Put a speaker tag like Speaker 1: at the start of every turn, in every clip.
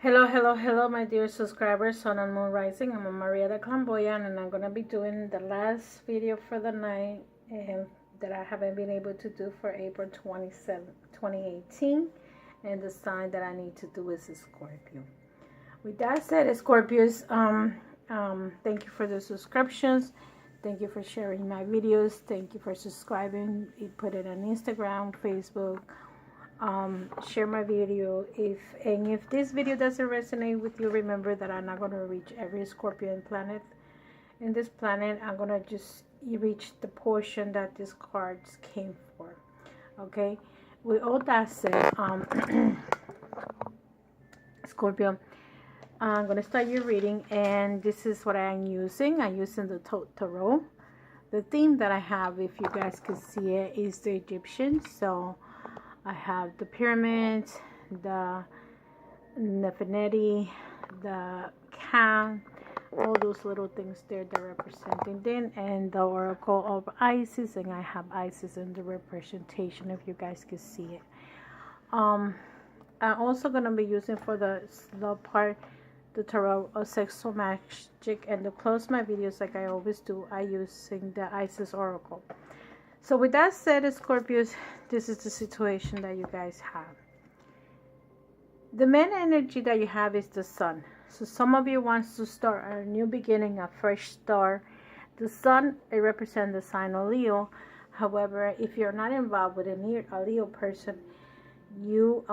Speaker 1: Hello, my dear subscribers, Sun and Moon Rising. I'm Maria the Clairvoyant, and I'm going to be doing the last video for the night that I haven't been able to do for April 27, 2018. And the sign that I need to do is a Scorpio. With that said, Scorpios, thank you for the subscriptions. Thank you for sharing my videos. Thank you for subscribing. You put it on Instagram, Facebook. Share my video. If this video doesn't resonate with you, remember that I'm not going to reach every Scorpion planet in this planet. I'm going to just reach the portion that these cards came for. Okay, with all that said, Scorpio, I'm going to start your reading, and this is what I'm using. I'm using the tarot. The theme that I have, if you guys can see it, is the Egyptian. So I have the pyramids, the Nefertiti, the cat, all those little things there that representing them, and the Oracle of Isis, and I have Isis in the representation, if you guys can see it. I'm also going to be using for the part, the tarot of sexual magic, and to close my videos like I always do, I using the Isis Oracle. So with that said, Scorpios, this is the situation that you guys have. The main energy that you have is the sun. So some of you wants to start a new beginning, a fresh start. The sun, it represents the sign of Leo. However, if you're not involved with a Leo person, you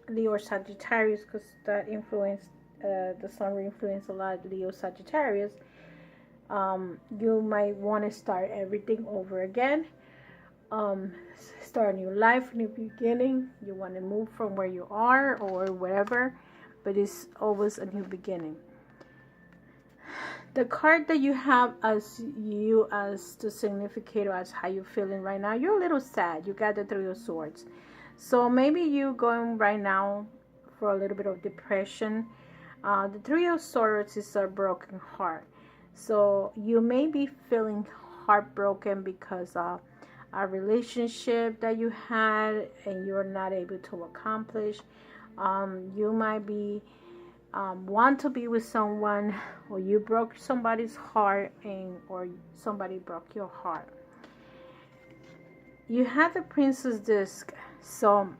Speaker 1: Leo or Sagittarius, because that influence, the sun will influence a lot of Leo Sagittarius. You might want to start everything over again, start a new life, new beginning. You want to move from where you are or wherever, but it's always a new beginning. The card that you have as the significator, as how you're feeling right now, you're a little sad. You got the Three of Swords. So maybe you going right now for a little bit of depression. The Three of Swords is a broken heart. So you may be feeling heartbroken because of a relationship that you had and you're not able to accomplish. You might be want to be with someone, or you broke somebody's heart, or somebody broke your heart. You have the Princess disc. So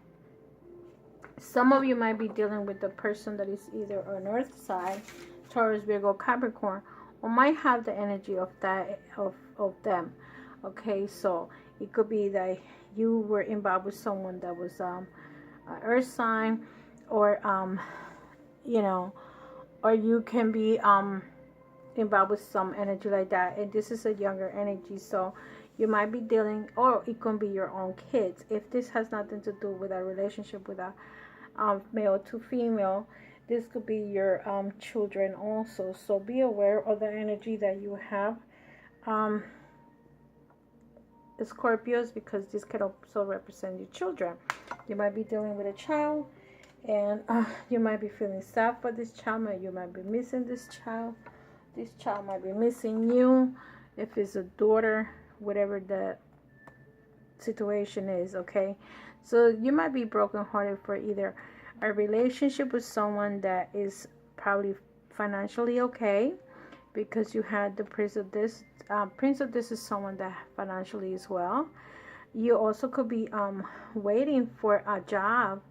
Speaker 1: some of you might be dealing with the person that is either on Earth side, Taurus, Virgo, Capricorn, or might have the energy of that of them. Okay, so it could be that you were involved with someone that was an Earth sign, or or you can be involved with some energy like that, and this is a younger energy. So you might be dealing, or it can be your own kids. If this has nothing to do with a relationship with a male to female, this could be your children also. So be aware of the energy that you have, Scorpios, because this can also represent your children. You might be dealing with a child, and you might be feeling sad for this child. You might be missing this child. This child might be missing you. If it's a daughter, whatever the situation is, okay? So you might be brokenhearted for either a relationship with someone that is probably financially okay, because you had the Prince of this. Prince of this is someone that financially is well. You also could be waiting for a job,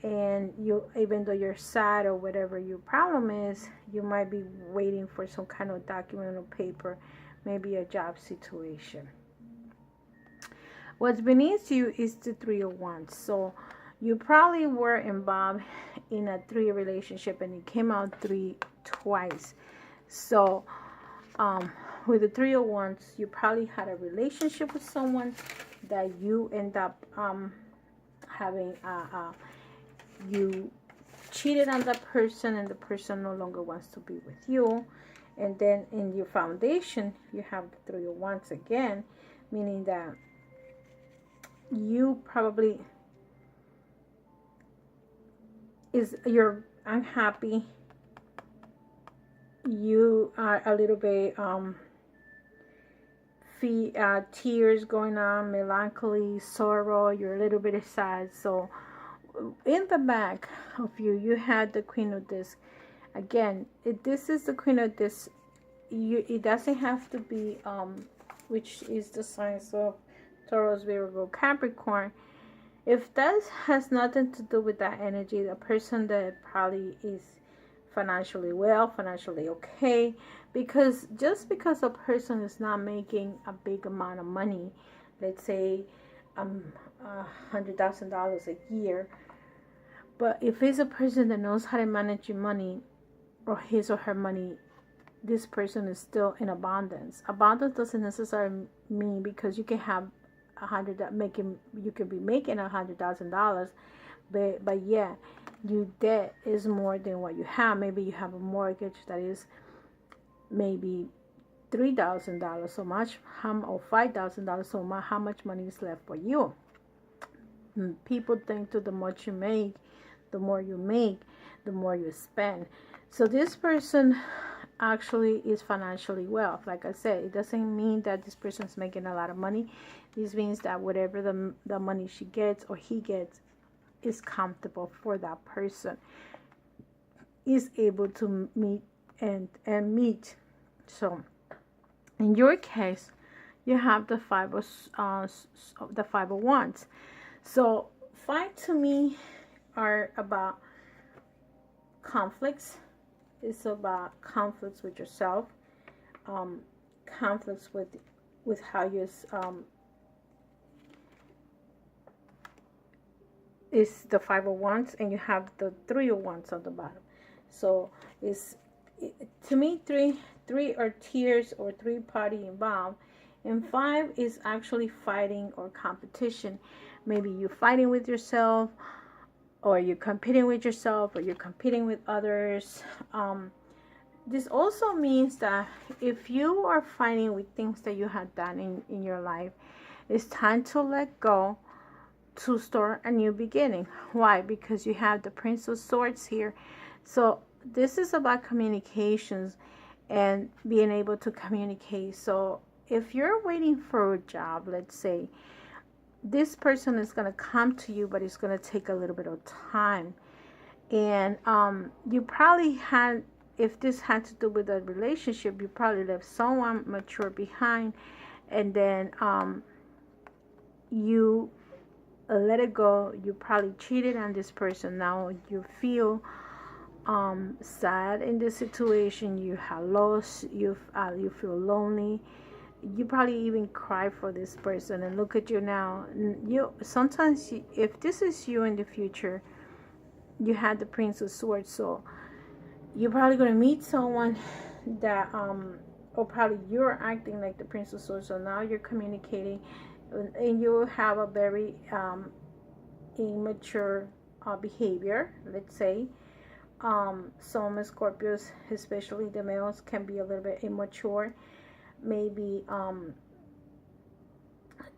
Speaker 1: and you, even though you're sad or whatever your problem is, you might be waiting for some kind of document or paper, maybe a job situation. What's beneath you is the Three of Wands. So you probably were involved in a 3 relationship, and it came out 3 twice. So with the Three of Wands, you probably had a relationship with someone that you end up having you cheated on that person, and the person no longer wants to be with you. And then in your foundation, you have the Three of Wands again, meaning that you probably you're unhappy. You are a little bit tears going on, melancholy, sorrow. You're a little bit sad. So in the back of you, you had the Queen of Discs. Again, this is the Queen of Discs. It doesn't have to be, which is the signs of Taurus, Virgo, Capricorn. If that has nothing to do with that energy, the person that probably is financially well, financially okay, because just because a person is not making a big amount of money, let's say $100,000 a year, but if it's a person that knows how to manage your money or his or her money, this person is still in abundance. Abundance doesn't necessarily mean because you can have you can be making $100,000, but yeah, your debt is more than what you have. Maybe you have a mortgage that is maybe $3,000 so much, or $5,000 so much. How much money is left for you? People think to the much you make, the more you make, the more you spend. So this person actually is financially well. Like I said, it doesn't mean that this person is making a lot of money. This means that whatever the money she gets or he gets is comfortable for that person, is able to meet and meet. So in your case, you have the five of wands. So 5 to me are about conflicts. It's about conflicts with yourself, conflicts with how you is the 5 of wands, and you have the 3 of wands on the bottom. So to me, three are tears or 3 party involved, and 5 is actually fighting or competition. Maybe you're fighting with yourself, or you're competing with yourself, or you're competing with others. This also means that if you are fighting with things that you have done in your life, it's time to let go, to start a new beginning. Why? Because you have the Prince of Swords here. So this is about communications and being able to communicate. So if you're waiting for a job, let's say, this person is going to come to you, but it's going to take a little bit of time. And you probably had, if this had to do with a relationship, you probably left someone mature behind, and then you let it go. You probably cheated on this person. Now you feel sad in this situation. You have lost. You feel lonely. You probably even cry for this person, and look at you now. Sometimes if this is you in the future, you had the Prince of Swords, so you're probably going to meet someone that or probably you're acting like the Prince of Swords, so now you're communicating, and you have a very immature behavior, let's say. Some Scorpios, especially the males, can be a little bit immature. Maybe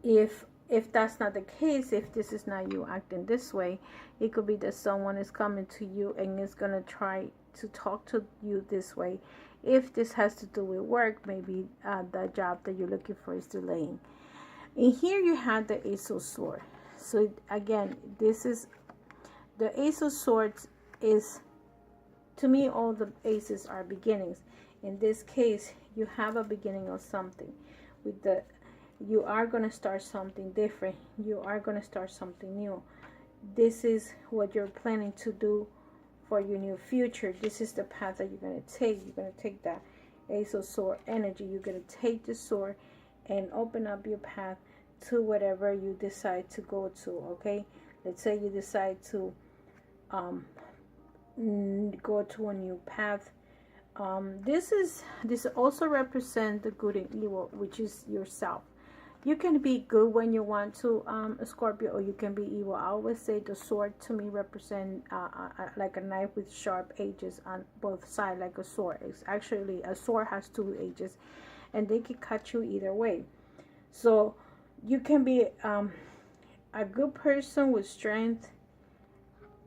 Speaker 1: if that's not the case, if this is not you acting this way, it could be that someone is coming to you and is going to try to talk to you this way. If this has to do with work, maybe the job that you're looking for is delaying. And here you have the Ace of Swords. So again, this is the Ace of Swords. Is, to me, all the aces are beginnings. In this case, you have a beginning of something. You are going to start something different. You are going to start something new. This is what you're planning to do for your new future. This is the path that you're going to take. You're going to take that Ace of Sword energy. You're going to take the sword and open up your path to whatever you decide to go to. Okay, let's say you decide to go to a new path. This also represents the good and evil, which is yourself. You can be good when you want to, Scorpio, or you can be evil. I always say the sword to me represent like a knife with sharp edges on both sides, like a sword. It's actually, a sword has 2 edges, and they can cut you either way. So you can be a good person with strength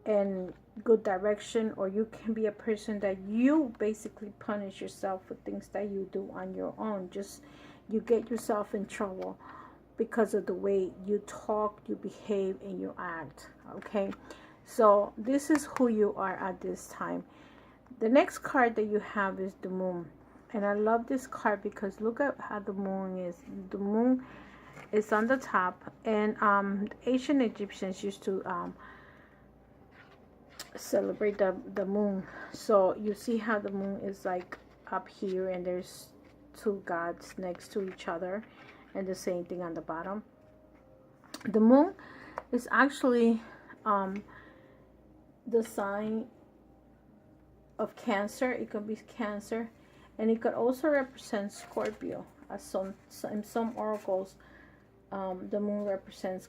Speaker 1: and good direction, or you can be a person that you basically punish yourself for things that you do on your own. Just you get yourself in trouble because of the way you talk, you behave, and you act. Okay, So this is who you are at this time. The next card that you have is the moon. And I love this card because look at how the moon is. The moon is on the top. And ancient Egyptians used to celebrate the moon. So you see how the moon is like up here, and there's two gods next to each other, and the same thing on the bottom. The moon is actually the sign of Cancer. It could be Cancer, and it could also represent Scorpio. As in some oracles, the moon represents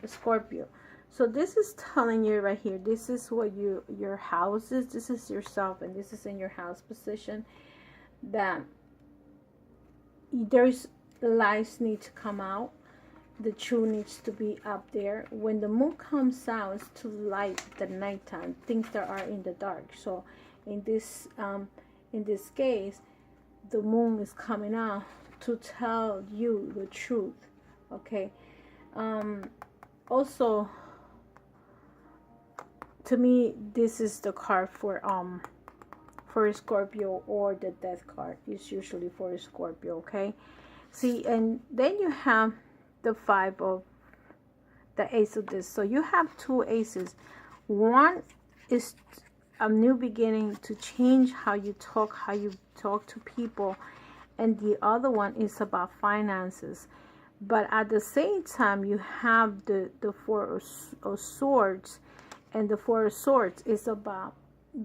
Speaker 1: Scorpio. So this is telling you right here, this is what your house is. This is yourself, and this is in your house position, that there's lies need to come out. The truth needs to be up there. When the moon comes out, it's to light the nighttime, things that are in the dark. So in this case, the moon is coming out to tell you the truth. Okay. Also, to me, this is the card for a Scorpio, or the death card is usually for a Scorpio. Okay. See, and then you have the ace of this. So you have two aces. One is a new beginning to change how you talk to people, and the other one is about finances. But at the same time, you have the Four of Swords, and the Four of Swords is about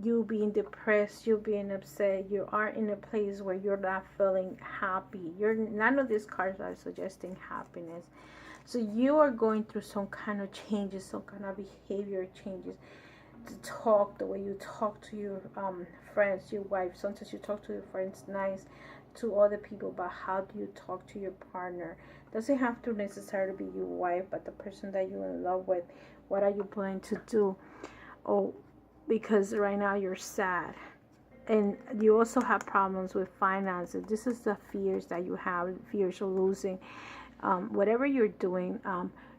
Speaker 1: you being depressed, you being upset. You are in a place where you're not feeling happy. None of these cards are suggesting happiness. So you are going through some kind of changes, some kind of behavior changes. To talk, the way you talk to your friends, your wife. Sometimes you talk to your friends nice, to other people, but how do you talk to your partner? Doesn't have to necessarily be your wife, but the person that you're in love with. What are you planning to do? Oh, because right now you're sad, and you also have problems with finances. This is the fears that you have, fears of losing. Whatever you're doing,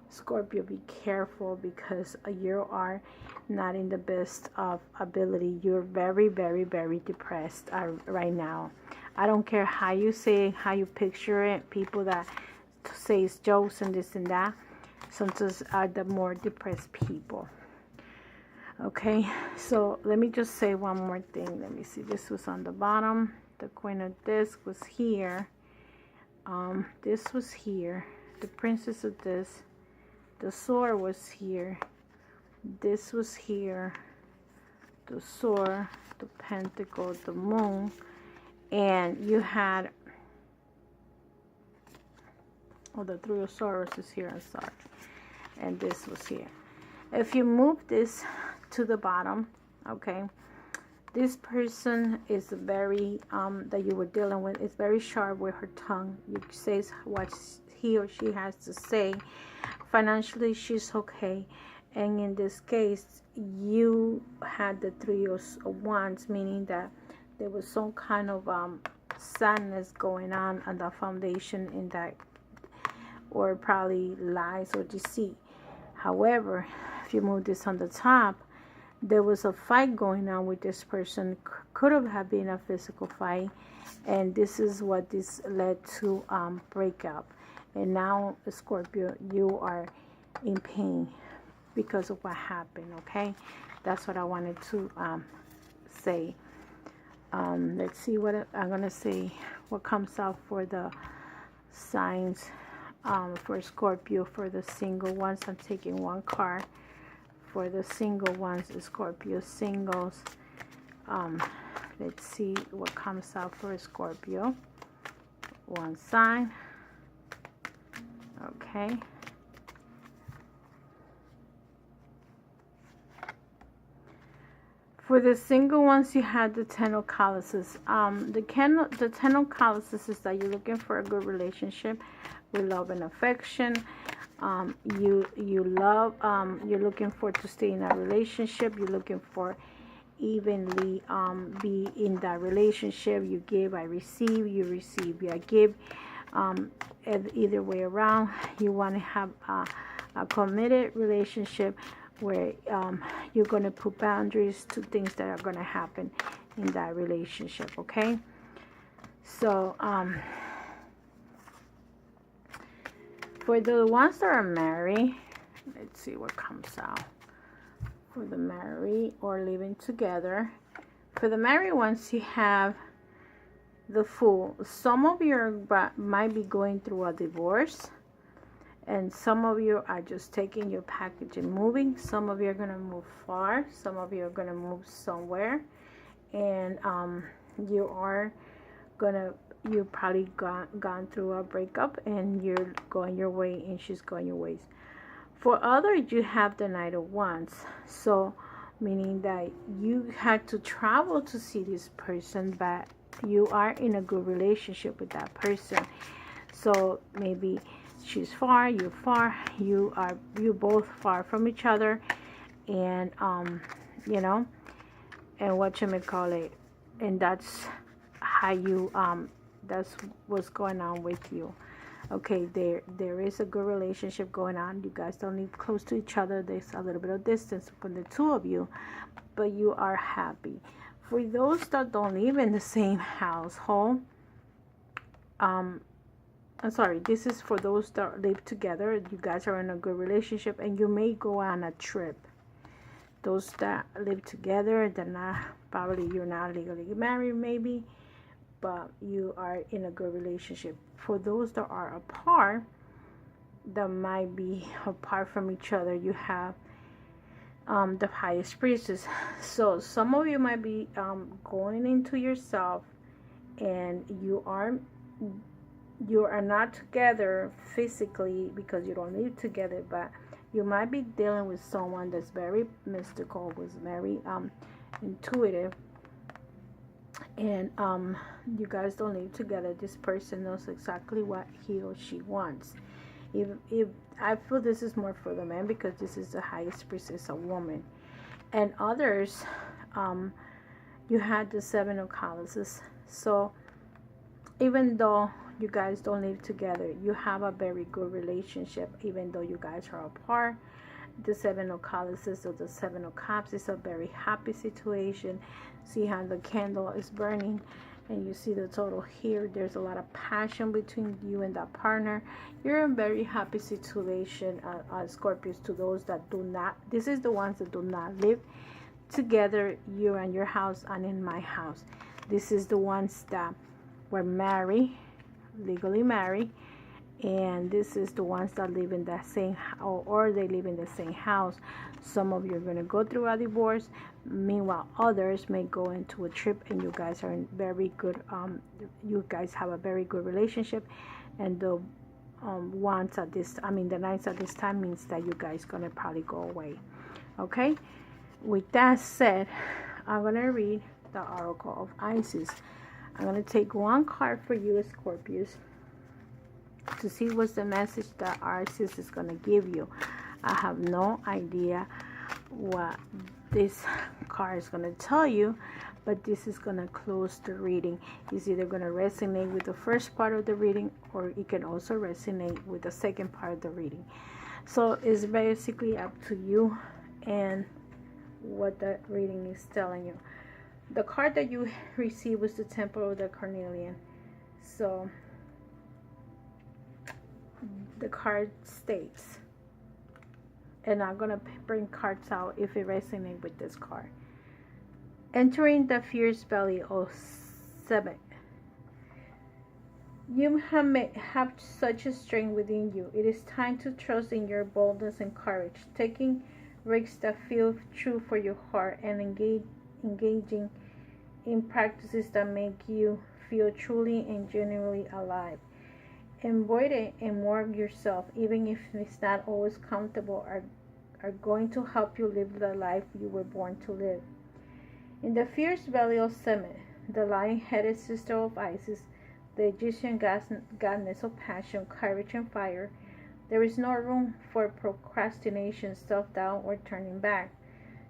Speaker 1: Scorpio, be careful, because you are not in the best of ability. You're very, very, very depressed right now. I don't care how you say it, how you picture it. People that say jokes and this and that sometimes are the more depressed people. Okay, so let me just say one more thing. Let me see. This was on the bottom. The Queen of Discs was here. This was here. The Princess of Discs. The Sword was here. This was here. The Sword, the Pentacle, the Moon, and you had the Three of Swords is here. I'm sorry. And this was here. If you move this to the bottom, okay, this person is very that you were dealing with is very sharp with her tongue. You says what he or she has to say. Financially, she's okay, and in this case, you had the Three of Wands, meaning that there was some kind of sadness going on the foundation in that, or probably lies or deceit. However, if you move this on the top, there was a fight going on with this person. Could have been a physical fight, and this is what this led to breakup. And now, Scorpio, you are in pain because of what happened. Okay, that's what I wanted to say. Let's see what I'm gonna say. What comes out for the signs for Scorpio, for the single ones. I'm taking one card for the single ones, Scorpio singles. Let's see what comes out for Scorpio. One sign. Okay. For the single ones, you had the Ten of Chalices. The Ten of Chalices is that you're looking for a good relationship with love and affection. You love. You're looking for to stay in a relationship. You're looking for evenly be in that relationship. You give, I receive. You receive, I give. Either way around, you want to have a committed relationship where you're going to put boundaries to things that are going to happen in that relationship, okay? So for the ones that are married, let's see what comes out. For the married or living together, for the married ones, you have the Fool. Some of you might be going through a divorce, and some of you are just taking your package and moving. Some of you are going to move far. Some of you are going to move somewhere, and you probably gone through a breakup, and you're going your way and she's going your ways. For others, you have the Knight of Wands. So meaning that you had to travel to see this person, but you are in a good relationship with that person. So maybe she's far, you're far, you both far from each other, and you know, and what you may call it, and that's how you that's what's going on with you. Okay, there is a good relationship going on. You guys don't live close to each other. There's a little bit of distance from the two of you, but you are happy. For those that don't live in the same household, I'm sorry, this is for those that live together. You guys are in a good relationship, and you may go on a trip. Those that live together, they're not, probably you're not legally married maybe, but you are in a good relationship. For those that are apart, that might be apart from each other, you have the highest priestess. So some of you might be going into yourself, and you are not together physically because you don't live together, but you might be dealing with someone that's very mystical, was very intuitive, and you guys don't live together. This person knows exactly what he or she wants. If I feel this is more for the man, because this is the highest priestess, a woman. And others, you had the Seven of Chalices. So even though you guys don't live together, you have a very good relationship, even though you guys are apart. The Seven of Chalices or the Seven of Cups is a very happy situation. See how the candle is burning, and you see the total here. There's a lot of passion between you and that partner. You're in a very happy situation, Scorpios. To those that do not, this is the ones that do not live together. You're in your house and in my house. This is the ones that were married, legally married, and this is the ones that live in the same, or they live in the same house. Some of you are going to go through a divorce. Meanwhile, others may go into a trip, and you guys are in very good, you guys have a very good relationship. And the ones at this, the nights at this time means that you guys going to probably go away. Okay, with that said, I'm going to read the Oracle of Isis. I'm going to take one card for you, Scorpios, to see what's the message that Isis is going to give you. I have no idea what this card is going to tell you, but this is going to close the reading. It's either going to resonate with the first part of the reading, or it can also resonate with the second part of the reading. So it's basically up to you and what the reading is telling you. The card that you received was the Temple of the Carnelian. So the card states, and I'm going to bring cards out if it resonates with this card. Entering the fierce belly of Semet. You have such a strength within you. It is time to trust in your boldness and courage, taking risks that feel true for your heart, and engaging in practices that make you feel truly and genuinely alive. Embody it and work yourself, even if it's not always comfortable, are going to help you live the life you were born to live. In the fierce belly of Semet, the lion-headed sister of Isis, the Egyptian goddess of passion, courage, and fire, there is no room for procrastination, self-doubt, or turning back.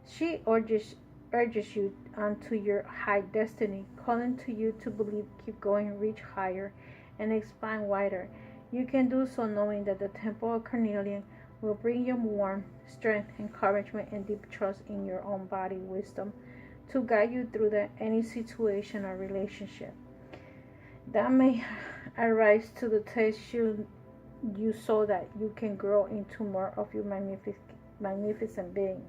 Speaker 1: She urges you onto your high destiny, calling to you to believe, keep going, reach higher, and expand wider. You can do so knowing that the Temple of Carnelian will bring you warmth, strength, encouragement, and deep trust in your own body wisdom to guide you through any situation or relationship that may arise to the test you so that you can grow into more of your magnificent being.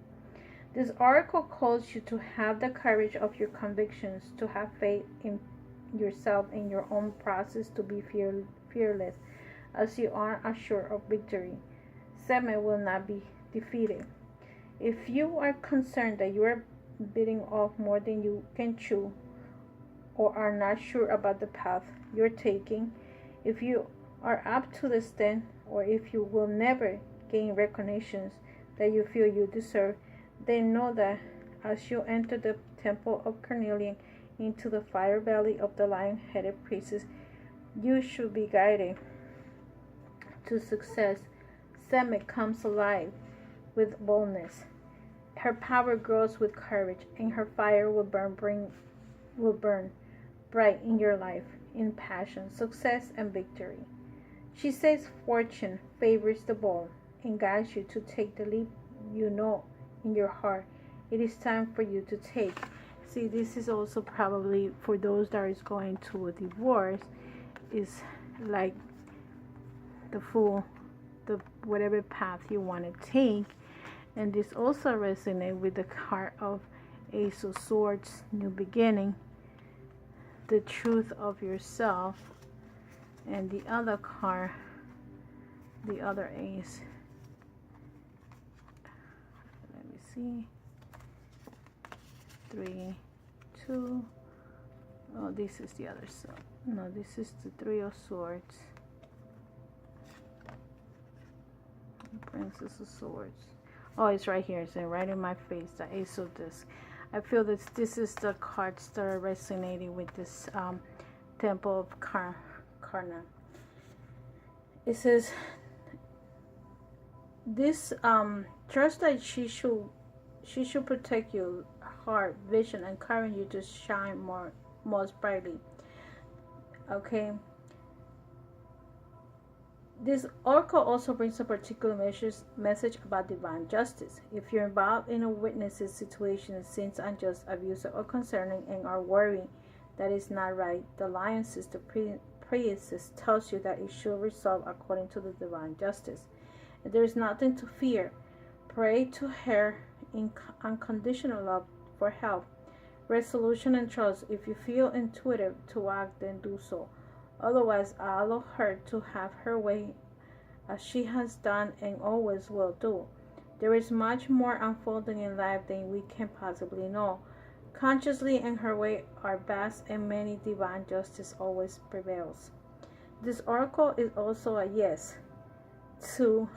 Speaker 1: This oracle calls you to have the courage of your convictions, to have faith in yourself and your own process, to be fearless as you are assured of victory. Seven will not be defeated. If you are concerned that you are biting off more than you can chew, or are not sure about the path you're taking, if you are up to the stand, or if you will never gain recognition that you feel you deserve, then know that as you enter the temple of Carnelian into the fire belly of the lion-headed priestess, you should be guided to success. Semet comes alive with boldness. Her power grows with courage, and her fire will burn bright in your life, in passion, success, and victory. She says fortune favors the bold and guides you to take the leap you know in your heart it is time for you to take. See, this is also probably for those that is going to a divorce, is like the whatever path you want to take. And this also resonates with the card of Ace of Swords, new beginning, the truth of yourself, and the other card, the other ace. Let me see. 3, 2. Oh, this is the other side. No, this is the Three of Swords. Princess of Swords. Oh, it's right here. It's right in my face. The Ace of Discs. I feel that this is the cards that are resonating with this Temple of Karna. It says this trust that she should protect your heart, vision, encourage you to shine most brightly. Okay. This oracle also brings a particular message about divine justice. If you're involved in a witness's situation that seems unjust, abusive, or concerning, and are worried that is not right, the lion sister priestess tells you that it should resolve according to the divine justice. And there is nothing to fear. Pray to her in unconditional love for help, resolution, and trust. If you feel intuitive to act, then do so. Otherwise, allow her to have her way as she has done and always will do. There is much more unfolding in life than we can possibly know. Consciously in her way are vast, and many divine justice always prevails. This oracle is also a yes to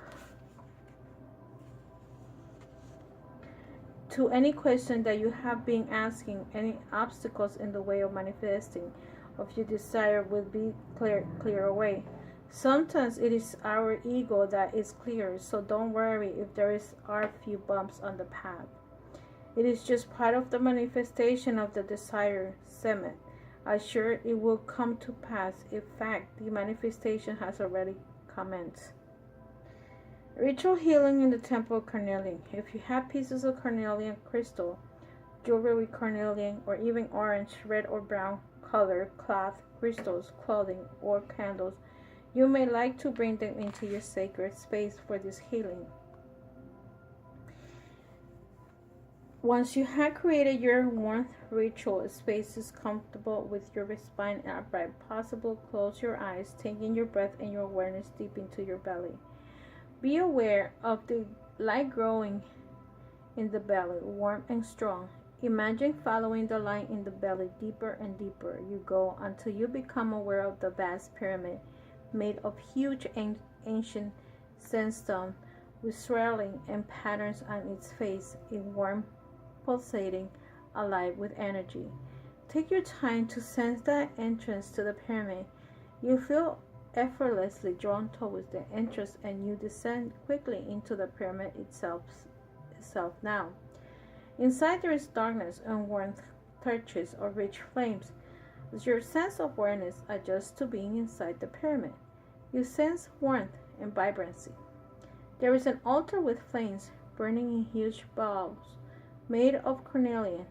Speaker 1: any question that you have been asking. Any obstacles in the way of manifesting of your desire will be clear away. Sometimes it is our ego that is clear, so don't worry if there are few bumps on the path. It is just part of the manifestation of the desire. Semet, assure it will come to pass. In fact, the manifestation has already commenced. Ritual healing in the Temple of Carnelian. If you have pieces of carnelian crystal, jewelry with carnelian, or even orange, red, or brown color cloth, crystals, clothing, or candles, you may like to bring them into your sacred space for this healing. Once you have created your warmth ritual space is comfortable with your spine upright, possible, close your eyes, taking your breath and your awareness deep into your belly. Be aware of the light growing in the belly, warm and strong. Imagine following the line in the belly deeper and deeper you go until you become aware of the vast pyramid made of huge ancient sandstone with swirling and patterns on its face, in warm, pulsating, alive with energy. Take your time to sense that entrance to the pyramid. You feel effortlessly drawn towards the entrance, and you descend quickly into the pyramid itself now. Inside there is darkness and warmth, touches of rich flames. As your sense of awareness adjusts to being inside the pyramid, you sense warmth and vibrancy. There is an altar with flames burning in huge bowls made of carnelian.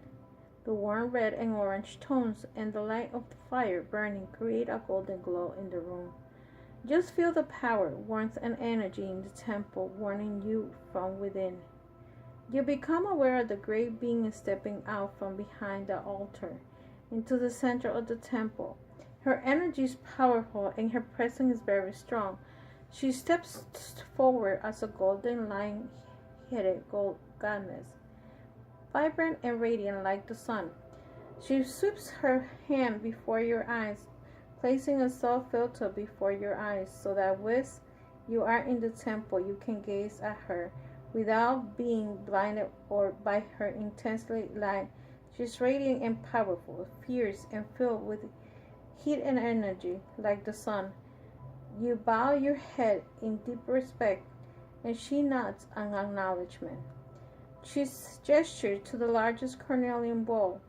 Speaker 1: The warm red and orange tones and the light of the fire burning create a golden glow in the room. Just feel the power, warmth, and energy in the temple warming you from within. You become aware of the great being stepping out from behind the altar into the center of the temple. Her energy is powerful and her presence is very strong. She steps forward as a golden lion-headed goddess, vibrant and radiant like the sun. She sweeps her hand before your eyes, placing a soft filter before your eyes so that once you are in the temple you can gaze at her without being blinded or by her intensely light. She's radiant and powerful, fierce and filled with heat and energy like the sun. You bow your head in deep respect, and she nods an acknowledgement. She gestured to the largest carnelian bowl,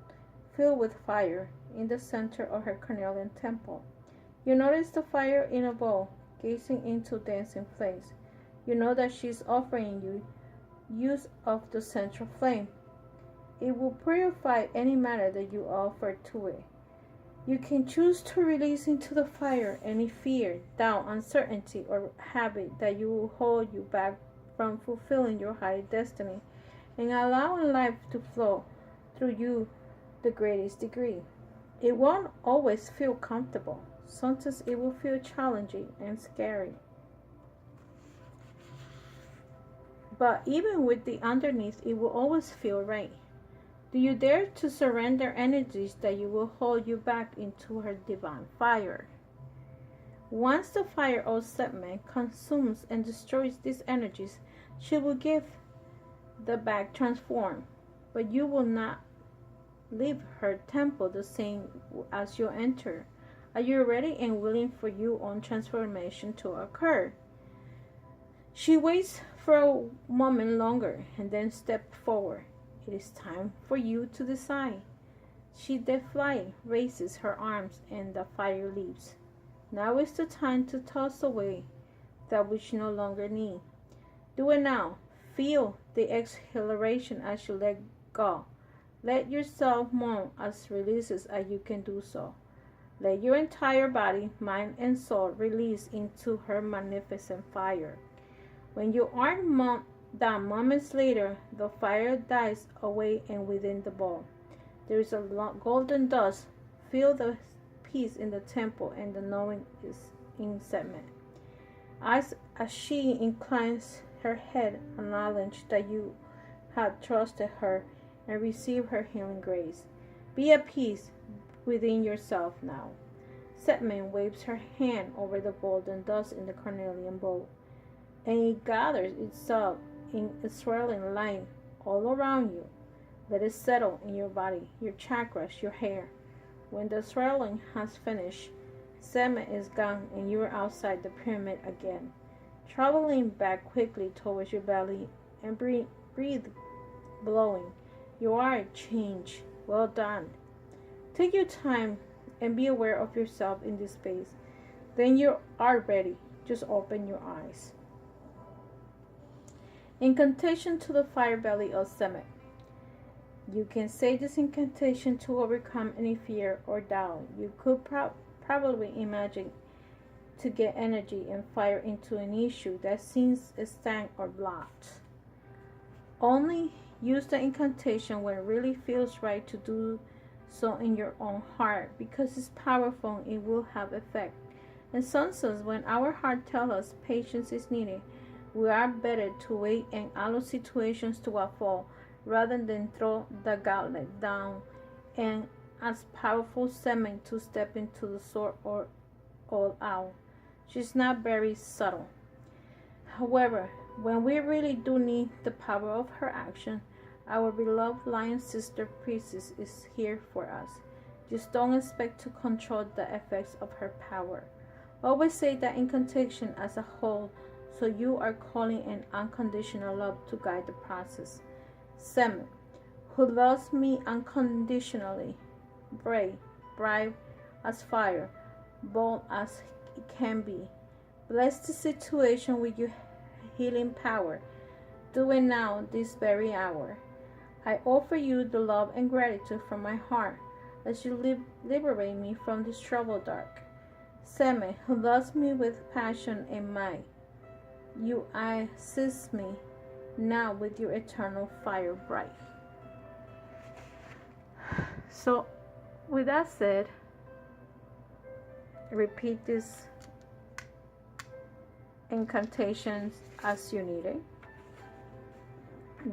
Speaker 1: filled with fire, in the center of her carnelian temple. You notice the fire in a bowl, gazing into dancing flames. You know that she is offering you use of the central flame. It will purify any matter that you offer to it. You can choose to release into the fire any fear, doubt, uncertainty, or habit that you will hold you back from fulfilling your high destiny and allowing life to flow through you the greatest degree. It won't always feel comfortable. Sometimes it will feel challenging and scary. But even with the underneath, it will always feel right. Do you dare to surrender energies that you will hold you back into her divine fire? Once the fire of Setman consumes and destroys these energies, she will give the back transformed, but you will not leave her temple the same as you enter. Are you ready and willing for your own transformation to occur? She waits for a moment longer and then steps forward. It is time for you to decide. She deftly raises her arms and the fire leaves. Now is the time to toss away that which you no longer need. Do it now. Feel the exhilaration as you let go. Let yourself moan as releases as you can do so. Let your entire body, mind, and soul release into her magnificent fire. When you are done moments later, the fire dies away and within the bowl. There is a golden dust. Feel the peace in the temple and the knowing is in Setman. As she inclines her head, acknowledge that you had trusted her and received her healing grace. Be at peace within yourself now. Setman waves her hand over the golden dust in the carnelian bowl, and it gathers itself in a swirling line all around you. Let it settle in your body, your chakras, your hair. When the swirling has finished, Setman is gone and you are outside the pyramid again. Traveling back quickly towards your belly and breathe blowing. You are changed. Well done. Take your time and be aware of yourself in this space. Then you are ready. Just open your eyes. Incantation to the fire belly of Setman. You can say this incantation to overcome any fear or doubt. You could probably imagine to get energy and fire into an issue that seems stank or blocked. Only use the incantation when it really feels right to do so in your own heart, because it's powerful and it will have effect. And sometimes when our heart tells us patience is needed, we are better to wait and allow situations to unfold rather than throw the gauntlet down and as powerful Setman to step into the sword or all out. She's not very subtle. However, when we really do need the power of her action, our beloved lion sister priestess is here for us. Just don't expect to control the effects of her power. Always say that incantation as a whole, so you are calling an unconditional love to guide the process. Setman, who loves me unconditionally, brave, bright as fire, bold as it can be. Bless the situation with your healing power. Do it now, this very hour. I offer you the love and gratitude from my heart as you liberate me from this trouble dark. Seme, who loves me with passion and might, you assist me now with your eternal fire bright. So, with that said, repeat these incantations as you need it.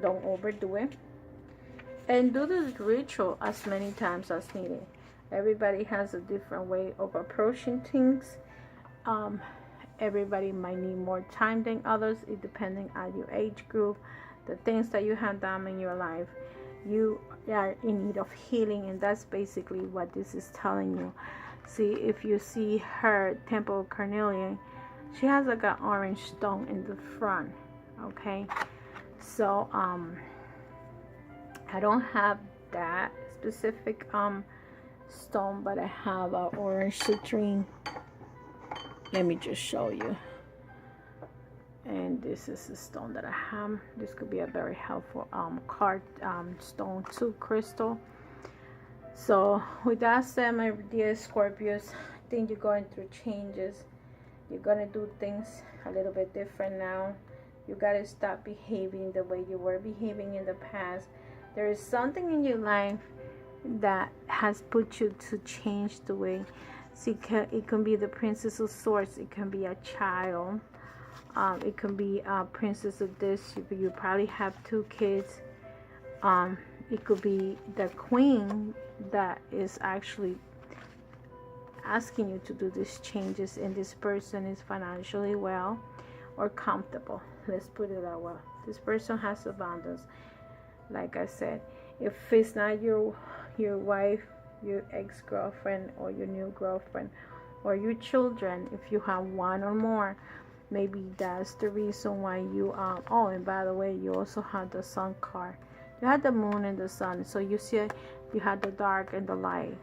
Speaker 1: Don't overdo it. And do this ritual as many times as needed. Everybody has a different way of approaching things. Everybody might need more time than others, it depending on your age group, the things that you have done in your life. You are in need of healing, and that's basically what this is telling you. See, if you see her Temple of Carnelian, she has like an orange stone in the front. Okay, so I don't have that specific stone, but I have an orange citrine. Let me just show you. And this is the stone that I have. This could be a very helpful card stone too, crystal. So with that said, my dear Scorpios, I think you're going through changes. You're gonna do things a little bit different now. You gotta stop behaving the way you were behaving in the past. There is something in your life that has put you to change the way. See, it can be the Princess of Swords. It can be a child. It can be a princess of this. You probably have 2 kids. It could be the queen that is actually asking you to do these changes, and this person is financially well or comfortable. Let's put it that way. This person has abundance. Like I said, if it's not your wife, your ex-girlfriend, or your new girlfriend, or your children, if you have 1 or more, maybe that's the reason why you oh, and by the way, you also have the sun card. You had the moon and the sun, so you see you had the dark and the light.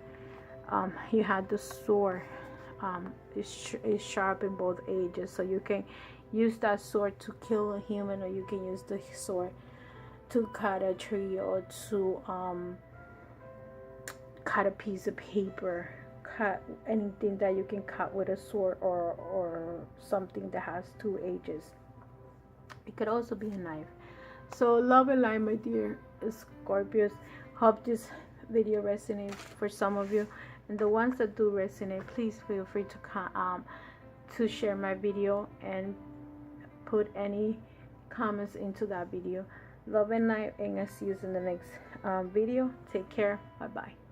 Speaker 1: You had the sword. It's sharp in both edges, so you can use that sword to kill a human, or you can use the sword to cut a tree, or to cut a piece of paper, cut anything that you can cut with a sword, or something that has 2 edges. It could also be a knife. So love and light, my dear Scorpios. Hope this video resonates for some of you, and the ones that do resonate, please feel free to share my video and put any comments into that video. Love and light, and I'll see you in the next video. Take care. Bye bye.